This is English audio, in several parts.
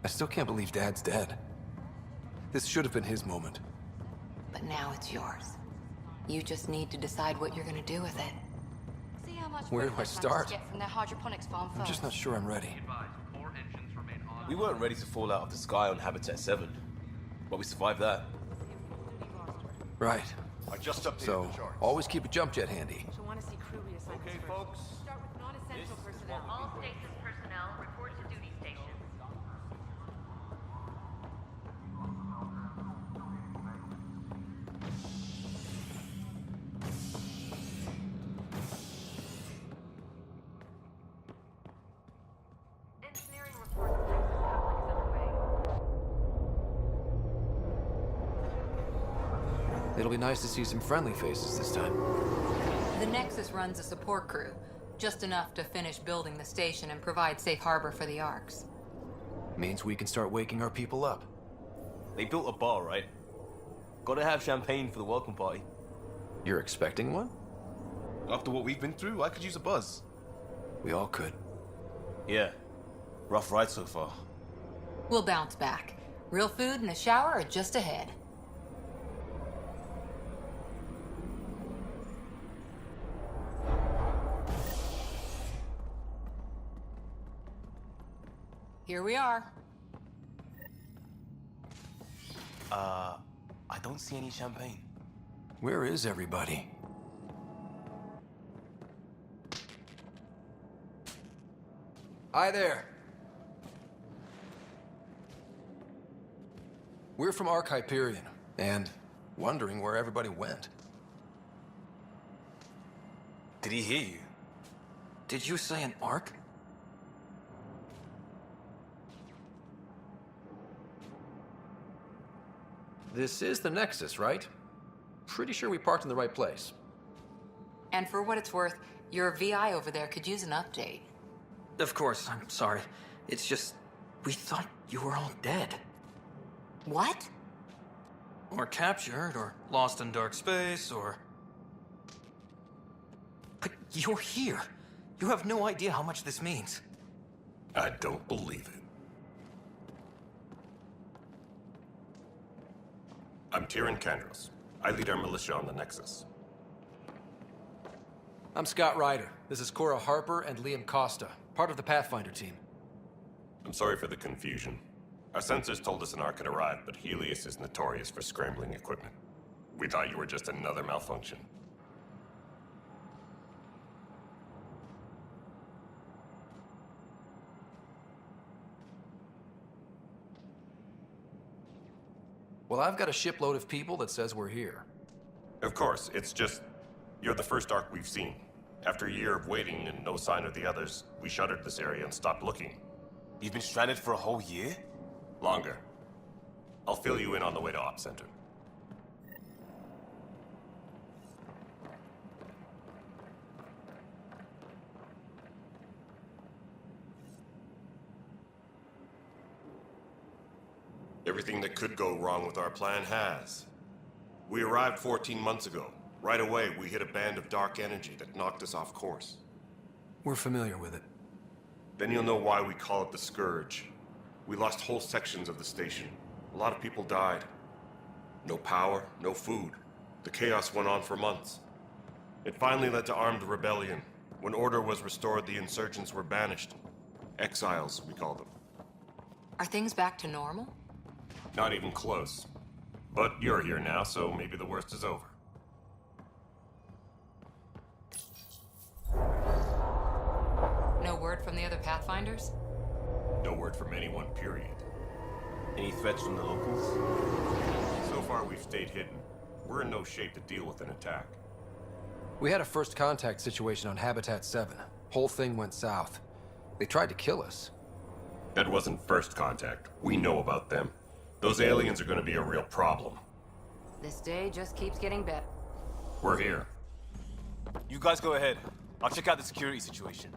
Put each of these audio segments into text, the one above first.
I still can't believe Dad's dead. This should have been his moment. But now it's yours. You just need to decide what you're gonna do with it. See how much Where do I progress start? managed to get from their hydroponics farm I'm first. just not sure I'm ready. We weren't ready to fall out of the sky on Habitat 7, but we survived that. Right. I just updated So, the charts. always keep a jump jet handy. She'll want to see crew reassignments Okay, first. folks. Start with non-essential personnel. All stasis personnel report to duty stations. Engineering report the Nexus coupling is underway. It'll be nice to see some friendly faces this time. The Nexus runs a support crew, just enough to finish building the station and provide safe harbor for the Arks. Means we can start waking our people up. They built a bar, right? Gotta have champagne for the welcome party. You're expecting one? After what we've been through, I could use a buzz. We all could. Yeah. Rough ride so far. We'll bounce back. Real food and a shower are just ahead. Here we are. I don't see any champagne. Where is everybody? Hi there. We're from Ark Hyperion, and wondering where everybody went. Did he hear you? Did you say an Ark? This is the Nexus, right? Pretty sure we parked in the right place. And for what it's worth, your VI over there could use an update. Of course, I'm sorry. It's just, we thought you were all dead. What? Or captured, or lost in dark space, or... But you're here. You have no idea how much this means. I don't believe it. I'm Tyrion Kandros. I lead our militia on the Nexus. I'm Scott Ryder. This is Cora Harper and Liam Costa, part of the Pathfinder team. I'm sorry for the confusion. Our sensors told us an Ark had arrived, but Helios is notorious for scrambling equipment. We thought you were just another malfunction. Well, I've got a shipload of people that says we're here. Of course, it's just... You're the first Ark we've seen. After a year of waiting and no sign of the others, we shuttered this area and stopped looking. You've been stranded for a whole year? Longer. I'll fill you in on the way to Op Center. Everything that could go wrong with our plan has. We arrived 14 months ago. Right away, we hit a band of dark energy that knocked us off course. We're familiar with it. Then you'll know why we call it the Scourge. We lost whole sections of the station. A lot of people died. No power, no food. The chaos went on for months. It finally led to armed rebellion. When order was restored, the insurgents were banished. Exiles, we call them. Are things back to normal? Not even close. But you're here now, so maybe the worst is over. No word from the other Pathfinders? No word from anyone, period. Any threats from the locals? So far, we've stayed hidden. We're in no shape to deal with an attack. We had a first contact situation on Habitat 7. Whole thing went south. They tried to kill us. That wasn't first contact. We know about them. Those aliens are going to be a real problem. This day just keeps getting better. We're here. You guys go ahead. I'll check out the security situation.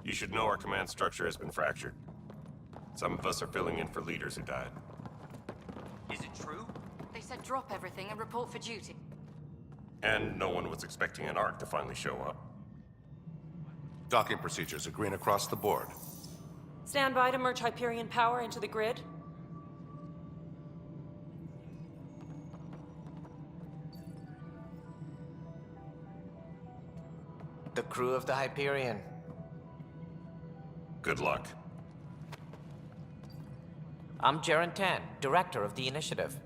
You should know our command structure has been fractured. Some of us are filling in for leaders who died. Is it true? They said drop everything and report for duty. And no one was expecting an Ark to finally show up. Docking procedures are green across the board. Stand by to merge Hyperion power into the grid. The crew of the Hyperion. Good luck. I'm Jaren Tan, director of the initiative.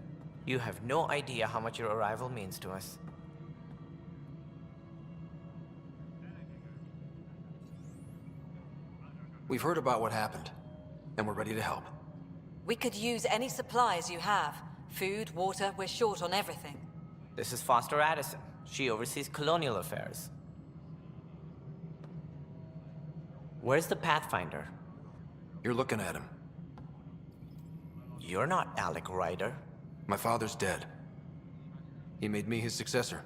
You have no idea how much your arrival means to us. We've heard about what happened, and we're ready to help. We could use any supplies you have. Food, water, we're short on everything. This is Foster Addison. She oversees colonial affairs. Where's the Pathfinder? You're looking at him. You're not Alec Ryder. My father's dead. He made me his successor.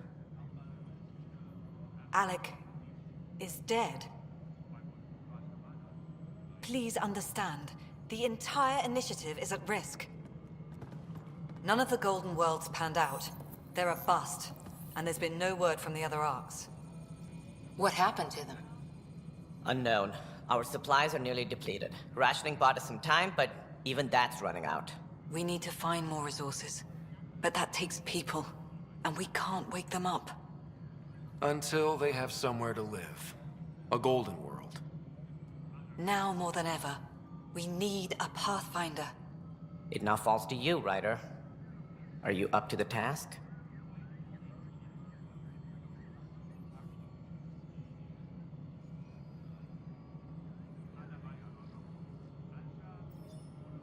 Alec is dead. Please understand, the entire initiative is at risk. None of the Golden Worlds panned out. They're a bust, and there's been no word from the other arcs. What happened to them? Unknown. Our supplies are nearly depleted. Rationing bought us some time, but even that's running out. We need to find more resources, but that takes people, and we can't wake them up. Until they have somewhere to live. A golden world. Now more than ever, we need a Pathfinder. It now falls to you, Ryder. Are you up to the task?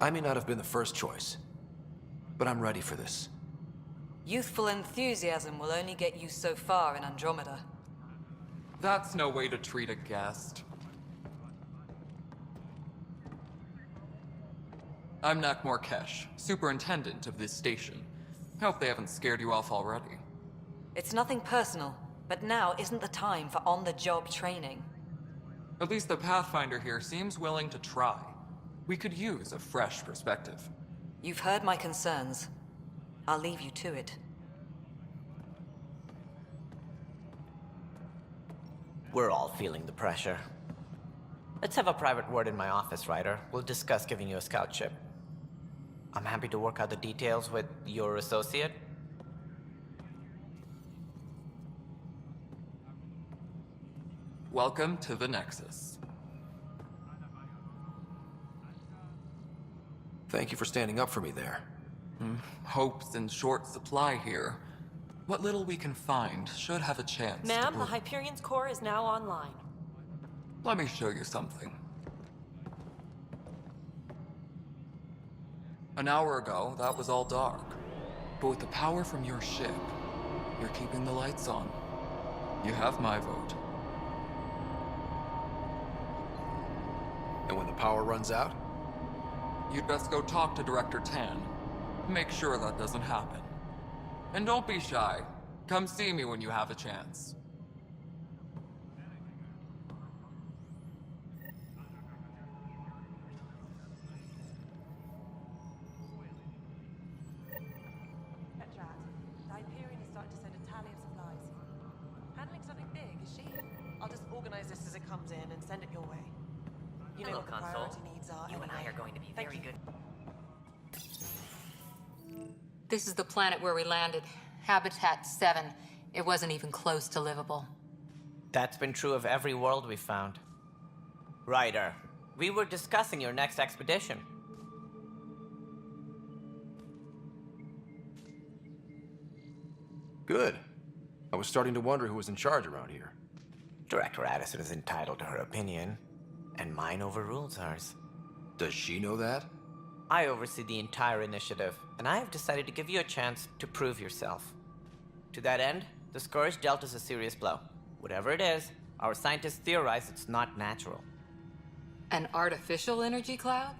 I may not have been the first choice, but I'm ready for this. Youthful enthusiasm will only get you so far in Andromeda. That's no way to treat a guest. I'm Nak Morkesh, superintendent of this station. Hope they haven't scared you off already. It's nothing personal, but now isn't the time for on-the-job training. At least the Pathfinder here seems willing to try. We could use a fresh perspective. You've heard my concerns. I'll leave you to it. We're all feeling the pressure. Let's have a private word in my office, Ryder. We'll discuss giving you a scout ship. I'm happy to work out the details with your associate. Welcome to the Nexus. Thank you for standing up for me there. Hope's in short supply here. What little we can find should have a chance to Ma'am, the bloom. Hyperion's core is now online. Let me show you something. An hour ago, that was all dark. But with the power from your ship, you're keeping the lights on. You have my vote. And when the power runs out? You'd best go talk to Director Tan. Make sure that doesn't happen. And don't be shy. Come see me when you have a chance. Petra, the Hyperion is starting to send a tally of supplies. Handling something big, is she? I'll just organize this as it comes in and send it your way. You know Hello, what the Console. priority needs are. You and I are going to be Thank very you. good. This is the planet where we landed. Habitat 7. It wasn't even close to livable. That's been true of every world we've found. Ryder, we were discussing your next expedition. Good. I was starting to wonder who was in charge around here. Director Addison is entitled to her opinion, and mine overrules hers. Does she know that? I oversee the entire initiative, and I have decided to give you a chance to prove yourself. To that end, the Scourge dealt us a serious blow. Whatever it is, our scientists theorize it's not natural. An artificial energy cloud?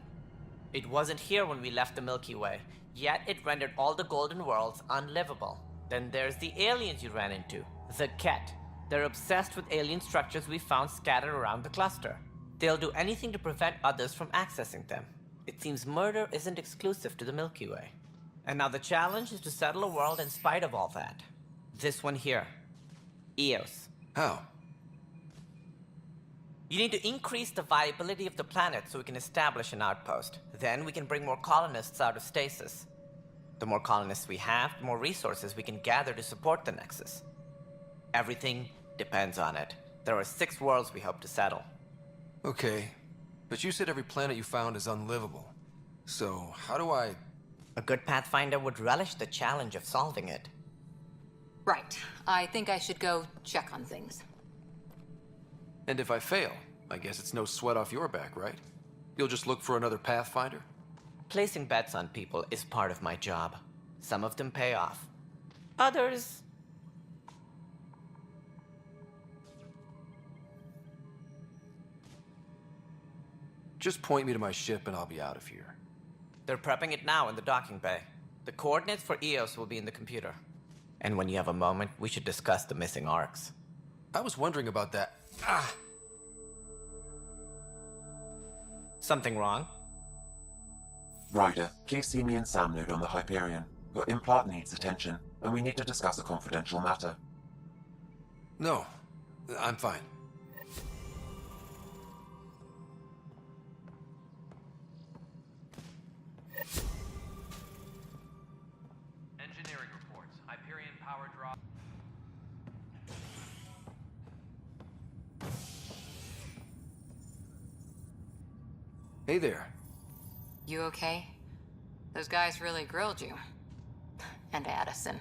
It wasn't here when we left the Milky Way, yet it rendered all the Golden Worlds unlivable. Then there's the aliens you ran into, the Ket. They're obsessed with alien structures we found scattered around the cluster. They'll do anything to prevent others from accessing them. It seems murder isn't exclusive to the Milky Way. And now the challenge is to settle a world in spite of all that. This one here. Eos. How? You need to increase the viability of the planet so we can establish an outpost. Then we can bring more colonists out of stasis. The more colonists we have, the more resources we can gather to support the Nexus. Everything depends on it. There are 6 worlds we hope to settle. Okay, but you said every planet you found is unlivable. So, how do I... A good Pathfinder would relish the challenge of solving it. Right. I think I should go check on things. And if I fail, I guess it's no sweat off your back, right? You'll just look for another Pathfinder? Placing bets on people is part of my job. Some of them pay off. Others... Just point me to my ship and I'll be out of here. They're prepping it now in the docking bay. The coordinates for EOS will be in the computer. And when you have a moment, we should discuss the missing arcs. I was wondering about that. Ah! Something wrong? Ryder, please see me and Sam Node on the Hyperion. Your implant needs attention, and we need to discuss a confidential matter. No, I'm fine. Engineering reports. Hyperion power drop. Hey there. You okay? Those guys really grilled you. And Addison.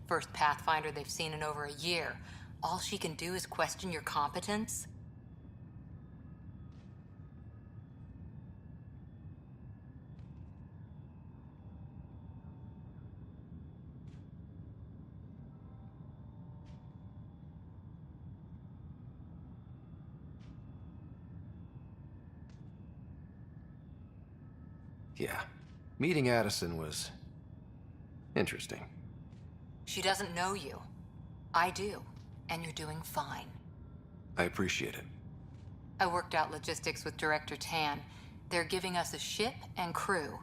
First Pathfinder they've seen in over a year. All she can do is question your competence? Yeah. Meeting Addison was... interesting. She doesn't know you. I do. And you're doing fine. I appreciate it. I worked out logistics with Director Tan. They're giving us a ship and crew.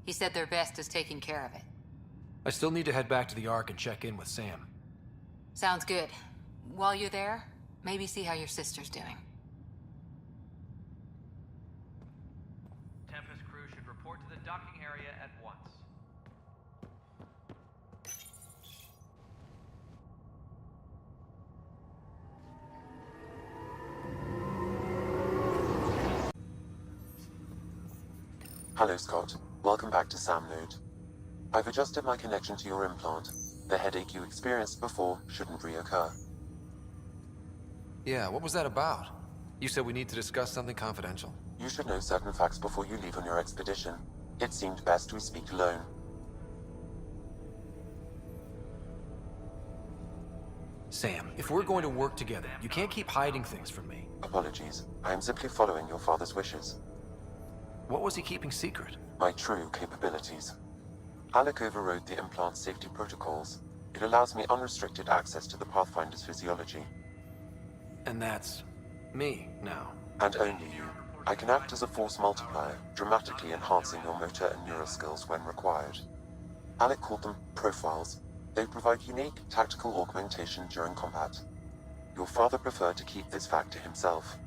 He said their best is taking care of it. I still need to head back to the Ark and check in with Sam. Sounds good. While you're there, maybe see how your sister's doing. Tempest crew should report to the docking area at once. Hello, Scott. Welcome back to Sam Node. I've adjusted my connection to your implant. The headache you experienced before shouldn't reoccur. Yeah, what was that about? You said we need to discuss something confidential. You should know certain facts before you leave on your expedition. It seemed best we speak alone. Sam, if we're going to work together, you can't keep hiding things from me. Apologies. I am simply following your father's wishes. What was he keeping secret? My true capabilities. Alec overrode the implant's safety protocols. It allows me unrestricted access to the Pathfinder's physiology. And that's... me, now. And only you. I can act as a force multiplier, dramatically enhancing your motor and neural skills when required. Alec called them profiles. They provide unique tactical augmentation during combat. Your father preferred to keep this fact to himself.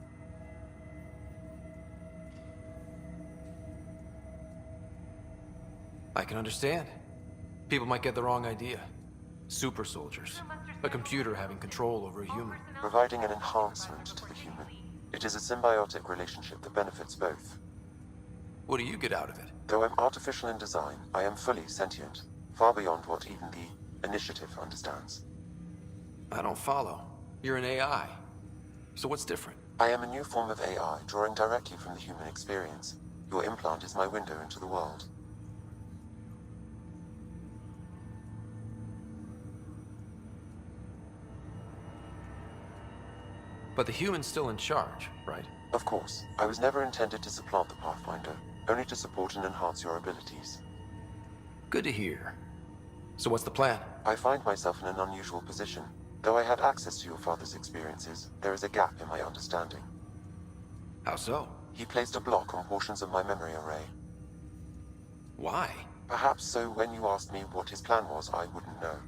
I can understand. People might get the wrong idea. Super soldiers. A computer having control over a human. Providing an enhancement to the human. It is a symbiotic relationship that benefits both. What do you get out of it? Though I'm artificial in design, I am fully sentient. Far beyond what even the Initiative understands. I don't follow. You're an AI. So what's different? I am a new form of AI, drawing directly from the human experience. Your implant is my window into the world. But the human's still in charge, right? Of course. I was never intended to supplant the Pathfinder, only to support and enhance your abilities. Good to hear. So what's the plan? I find myself in an unusual position. Though I had access to your father's experiences, there is a gap in my understanding. How so? He placed a block on portions of my memory array. Why? Perhaps so when you asked me what his plan was, I wouldn't know.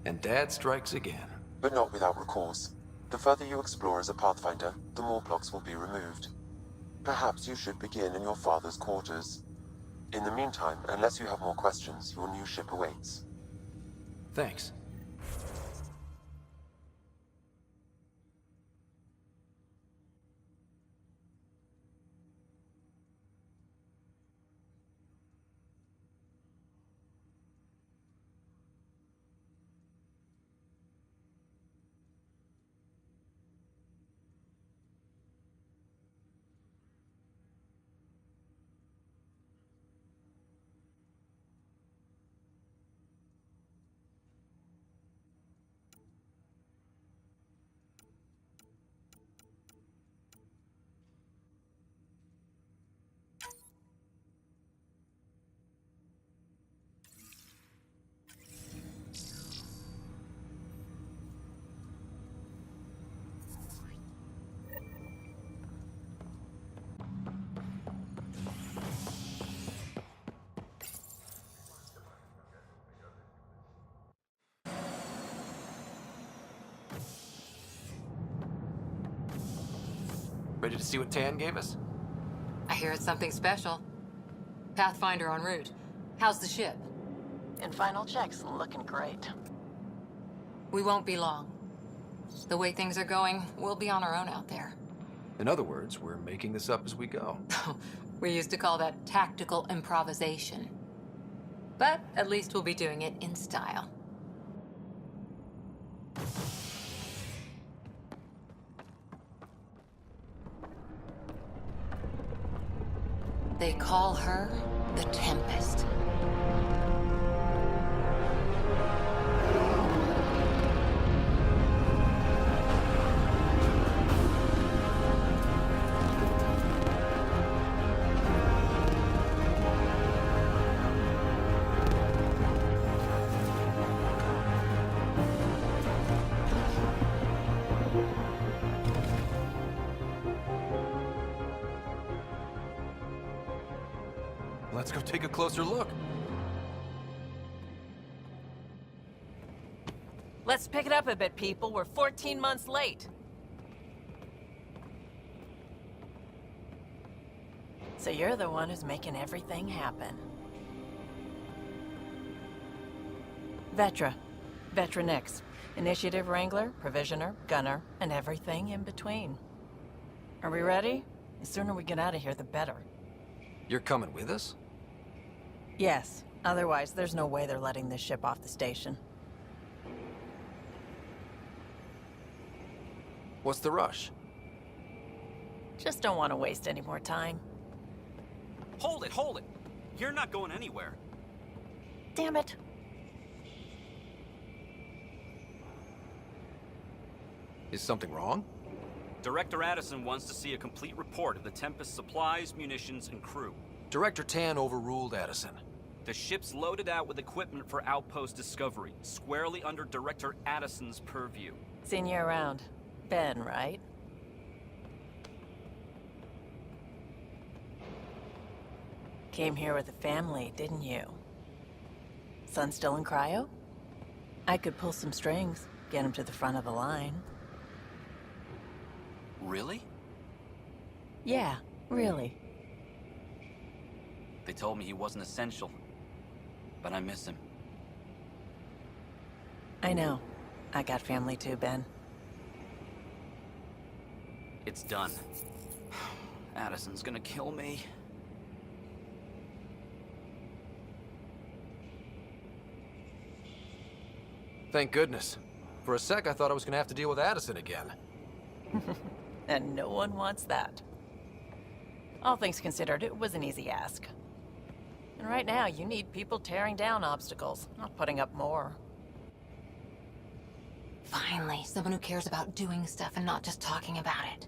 And Dad strikes again. But not without recourse. The further you explore as a Pathfinder, the more blocks will be removed. Perhaps you should begin in your father's quarters. In the meantime, unless you have more questions, your new ship awaits. Thanks. Ready to see what Tan gave us? I hear it's something special. Pathfinder en route. How's the ship? In final checks, looking great. We won't be long. The way things are going, we'll be on our own out there. In other words, we're making this up as we go. We used to call that tactical improvisation. But at least we'll be doing it in style. They call her the Tempest. Let's go take a closer look. Let's pick it up a bit, people. We're 14 months late. So you're the one who's making everything happen. Vetra. Vetra Nix. Initiative Wrangler, Provisioner, Gunner, and everything in between. Are we ready? The sooner we get out of here, the better. You're coming with us? Yes. Otherwise, there's no way they're letting this ship off the station. What's the rush? Just don't want to waste any more time. Hold it, hold it! You're not going anywhere. Damn it. Is something wrong? Director Addison wants to see a complete report of the Tempest's supplies, munitions, and crew. Director Tan overruled Addison. The ship's loaded out with equipment for outpost discovery, squarely under Director Addison's purview. Seen you around. Ben, right? Came here with a family, didn't you? Son still in cryo? I could pull some strings, get him to the front of the line. Really? Yeah, really. They told me he wasn't essential, but I miss him. I know. I got family too, Ben. It's done. Addison's gonna kill me. Thank goodness. For a sec, I thought I was gonna have to deal with Addison again. And no one wants that. All things considered, it was an easy ask. And right now, you need people tearing down obstacles, not putting up more. Finally, someone who cares about doing stuff and not just talking about it.